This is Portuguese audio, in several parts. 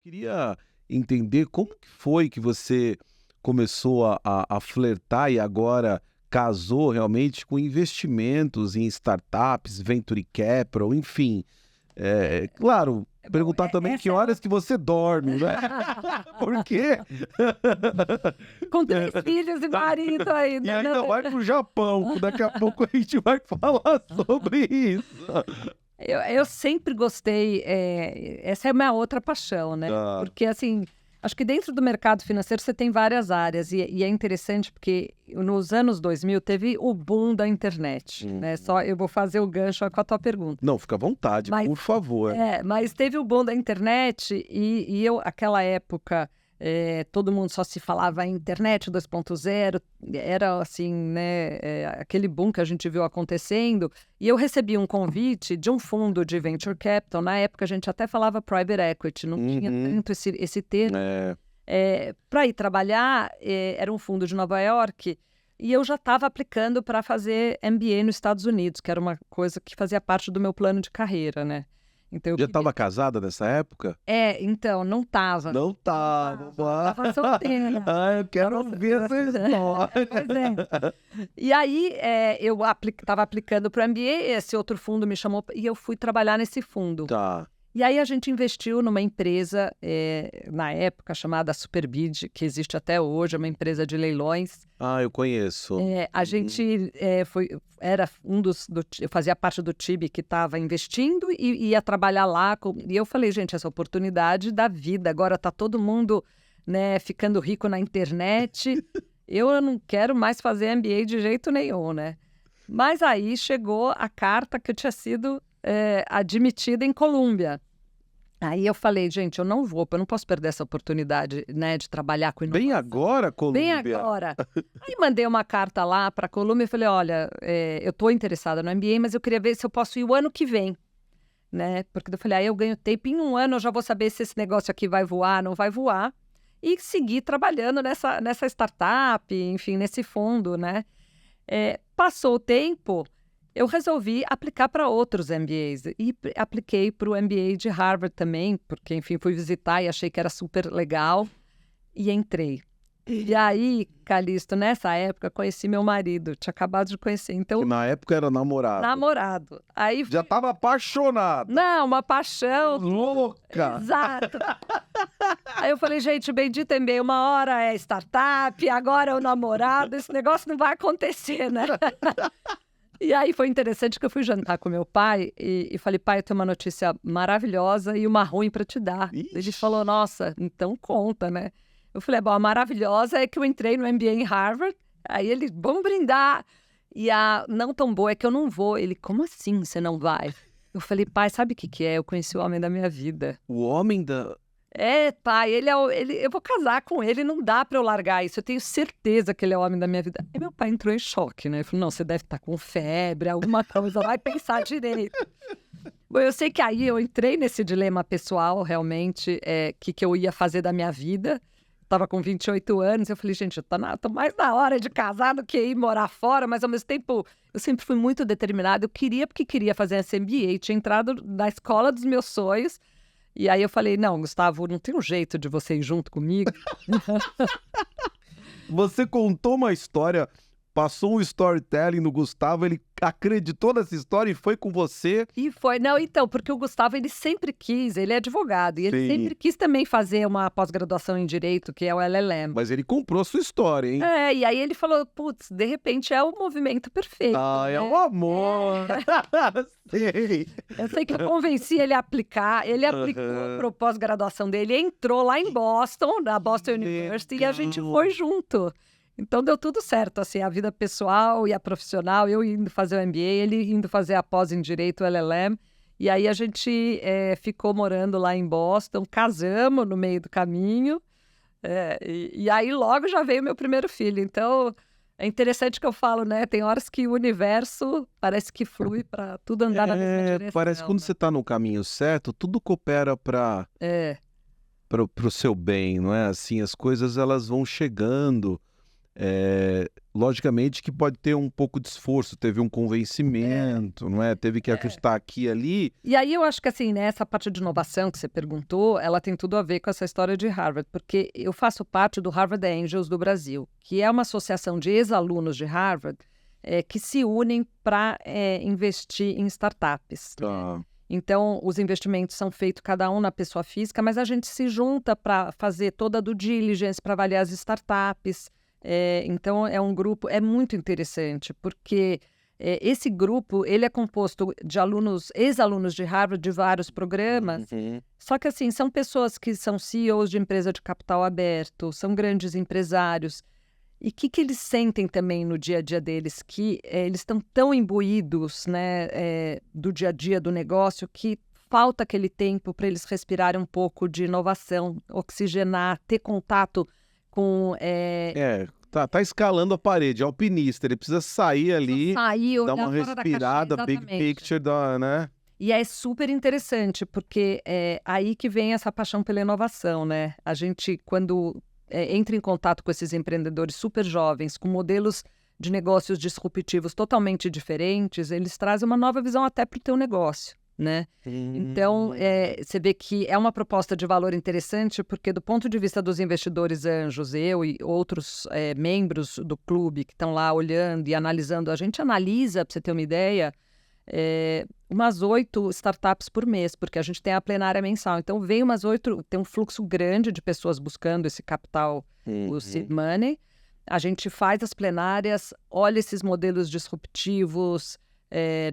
Queria entender como que foi que você começou a flertar e agora casou realmente com investimentos em startups, venture capital, enfim. Claro, Bom, perguntar também que essa é horas que você dorme, né? Por quê? com 3 filhos e marido E ainda, ainda né. vai pro Japão, que daqui a pouco a gente vai falar sobre isso. Eu sempre gostei, essa é a minha outra paixão, né, Tá. porque, assim, acho que dentro do mercado financeiro você tem várias áreas e é interessante porque nos anos 2000 teve o boom da internet, né, Uhum. só eu vou fazer o gancho com a tua pergunta. Não, fica à vontade, Mas por favor. mas teve o boom da internet e eu aquela época, todo mundo só se falava em internet 2.0, era assim, né, aquele boom que a gente viu acontecendo, e eu recebi um convite de um fundo de venture capital, na época a gente até falava private equity, não tinha Uhum. tanto esse termo, É. para ir trabalhar, era um fundo de Nova York, e eu já estava aplicando para fazer MBA nos Estados Unidos, que era uma coisa que fazia parte do meu plano de carreira, né. Então eu Já queria estava casada nessa época? então, não estava. Não estava. Estava solteira. Ah, eu quero ver essa história. Pois é. E aí, eu estava aplicando para o MBA, esse outro fundo me chamou e eu fui trabalhar nesse fundo. Tá. E aí a gente investiu numa empresa, na época chamada Superbid, que existe até hoje, é uma empresa de leilões. Ah, eu conheço. A gente, era eu fazia parte do time que estava investindo e ia trabalhar lá e eu falei: "Gente, essa oportunidade da vida, agora tá todo mundo, né, ficando rico na internet, eu não quero mais fazer MBA de jeito nenhum, né". Mas aí chegou a carta que eu tinha sido, admitida em Colômbia. Aí eu falei: "Gente, eu não posso perder essa oportunidade, né, de trabalhar com Bem inovação". agora, Bem Colômbia? agora. Aí mandei uma carta lá para a Colômbia e falei: "Olha, eu estou interessada no MBA, mas eu queria ver se eu posso ir o ano que vem", né, porque eu falei: "Aí eu ganho tempo, em um ano eu já vou saber se esse negócio aqui vai voar, não vai voar", e seguir trabalhando nessa startup, enfim, nesse fundo, né. Passou o tempo, eu resolvi aplicar para outros MBAs e apliquei para o MBA de Harvard também, porque, enfim, fui visitar e achei que era super legal e entrei. E aí, Calixto, nessa época, conheci meu marido, tinha acabado de conhecer, Que então na época era namorado. namorado. Aí Já estava apaixonado. não, uma paixão. Louca. Exato. Aí eu falei: "Gente, bendito MBA, uma hora é startup, agora é o namorado, esse negócio não vai acontecer, né". E aí foi interessante que eu fui jantar com meu pai e falei: "Pai, eu tenho uma notícia maravilhosa e uma ruim para te dar". Ele Ixi. falou: "Nossa, então conta, né". Eu falei: "Bom, a maravilhosa é que eu entrei no MBA em Harvard". Aí ele: "Vamos brindar". E a não tão boa é que eu não vou. Ele: "Como assim você não vai?". Eu falei: "Pai, sabe o que que é? Eu conheci o homem da minha vida". O homem da... "É, pai, eu vou casar com ele, não dá pra eu largar isso, eu tenho certeza que ele é o homem da minha vida". Aí meu pai entrou em choque, né, ele falou: "Não, você deve estar com febre, alguma coisa, vai pensar direito". Bom, eu sei que aí eu entrei nesse dilema pessoal realmente, que eu ia fazer da minha vida. Estava com 28 anos, eu falei: "Gente, tô mais na hora de casar do que ir morar fora", mas ao mesmo tempo eu sempre fui muito determinada, eu queria porque queria fazer essa MBA, tinha entrado na escola dos meus sonhos, e aí eu falei: "Não, Gustavo, não tem um jeito de você ir junto comigo?". Você contou uma história, passou um storytelling no Gustavo, ele acreditou nessa história e foi com você. E foi não, então, porque o Gustavo ele sempre quis, ele é advogado, e ele Sim. sempre quis também fazer uma pós-graduação em direito, que é o LLM. Mas ele comprou a sua história, hein? E aí ele falou: "Putz, de repente é o movimento perfeito, Ah, é né". um amor. Sei. Eu sei que eu convenci ele a aplicar, ele aplicou Aham. para o pós-graduação dele, entrou lá em Boston, na Boston University, e a gente Legal. foi junto. Então deu tudo certo, assim, a vida pessoal e a profissional, eu indo fazer o MBA, ele indo fazer a pós em Direito, o LLM, e aí a gente, ficou morando lá em Boston, casamos no meio do caminho, e aí logo já veio meu primeiro filho, então é interessante que eu falo, né, tem horas que o universo parece que flui para tudo andar na mesma direção, Parece que quando né. você tá no caminho certo, tudo coopera para É. o seu bem, não é? Assim, as coisas elas vão chegando. logicamente que pode ter um pouco de esforço, teve um convencimento, não é? Teve que acreditar aqui e ali. E aí eu acho que assim, né, essa parte de inovação que você perguntou, ela tem tudo a ver com essa história de Harvard, porque eu faço parte do Harvard Angels do Brasil, que é uma associação de ex-alunos de Harvard que se unem para investir em startups. Tá. Então, os investimentos são feitos cada um na pessoa física, mas a gente se junta para fazer toda a due diligence, para avaliar as startups. Então, é um grupo, é muito interessante, porque esse grupo, ele é composto de alunos, ex-alunos de Harvard, de vários programas, só que assim, são pessoas que são CEOs de empresa de capital aberto, são grandes empresários. E o que eles sentem também no dia a dia deles? Que eles estão tão imbuídos, né, do dia a dia do negócio que falta aquele tempo para eles respirarem um pouco de inovação, oxigenar, ter contato com... Tá escalando a parede, alpinista, ele precisa sair ali, sair, dar olhar uma fora da respirada, caixinha, big exatamente. picture, né? E é super interessante, porque é aí que vem essa paixão pela inovação, né? A gente, quando entra em contato com esses empreendedores super jovens, com modelos de negócios disruptivos totalmente diferentes, eles trazem uma nova visão até para o teu negócio, né? Então, você vê que é uma proposta de valor interessante, porque do ponto de vista dos investidores anjos, eu e outros membros do clube que estão lá olhando e analisando, a gente analisa, para você ter uma ideia, umas 8 startups por mês, porque a gente tem a plenária mensal. Então, vem umas 8, tem um fluxo grande de pessoas buscando esse capital, o seed money. A gente faz as plenárias, olha esses modelos disruptivos,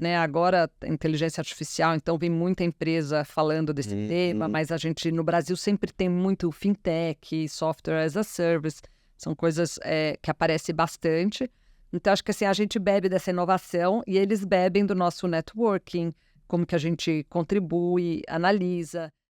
né? Agora, inteligência artificial, então vem muita empresa falando desse tema, mas a gente, no Brasil, sempre tem muito fintech, software as a service, são coisas que aparecem bastante. Então, acho que assim, a gente bebe dessa inovação e eles bebem do nosso networking, como que a gente contribui, analisa.